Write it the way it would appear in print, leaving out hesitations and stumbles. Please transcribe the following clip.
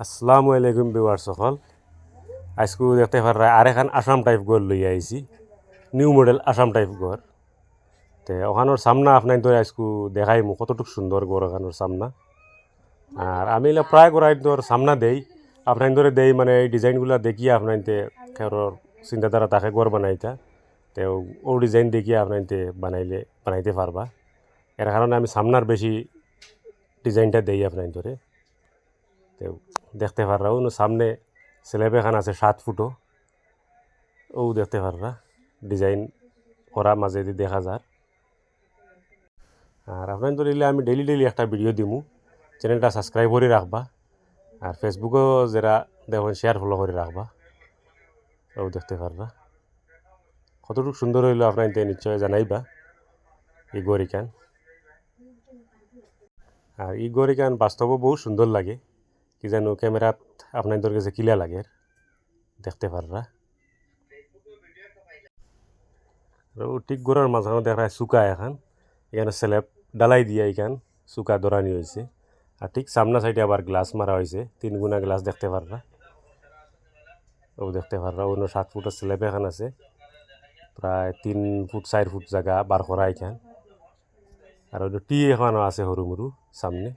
আসসালামু আলাইকুম ভিউয়ার্স সকল। আজকে দেখতে পারা আর এখন আসাম টাইপ ঘর লই আইছি, নিউ মডেল আসাম টাইপ ঘর। তে ওখানোর সামনা আপনার তো আজকে দেখাই মু কতটুকু সুন্দর ঘর ওখানোর সামনা। আর আমি প্রায় ঘর তোর সামনা দেই আপনার ধরে দেই, মানে এই ডিজাইনগুলো দেখিয়ে আপনার খেরোর চিন্তাধারা তাকে ঘর বানাইতা। তো ও ডিজাইন দেখিয়ে আপনার বানাইতে পারবা। এর কারণে আমি সামনার বেশি ডিজাইনটা দেই আপনার ধরে। তো দেখতে পাররা ও সামনে স্ল্যাব এখান আছে 7 ফুটও, ও দেখতে পাররা ডিজাইন করা মাঝে দিয়ে দেখা যায়। আর আপনার ধরিলে আমি ডেইলি একটা ভিডিও দিমু, চ্যানেলটা সাবস্ক্রাইব করে রাখবা। আর ফেসবুকেও যারা দেখুন শেয়ার ফলো করে রাখবা, ও দেখতে পাররা কতটুকু সুন্দর হইলো আপনার নিশ্চয় জানাইবা এই গড়িকান। আর এই গড়িকান বাস্তবও বহু সুন্দর লাগে, কি জানো ক্যামেরাত আপনাদের কাছে কিলা লাগে দেখতে পাররা। ঠিক গড়ার মাঝখানে দেখা চুকা এখান, এখানে স্ল্যাব ডালাই দিয়ে এখান চুকা দরানি হয়েছে। আর ঠিক সামনা সাইডে আবার গ্লাস মারা হয়েছে, 3 গুণা গ্লাস দেখতে পাররা। ও দেখতে পাররা অন্য 7 ফুটের স্ল্যাব এখান আছে, প্রায় 3 ফুট 4 ফুট জায়গা বার করা এখান। আর ওই টি এখানও আছে সরু মরু সামনে।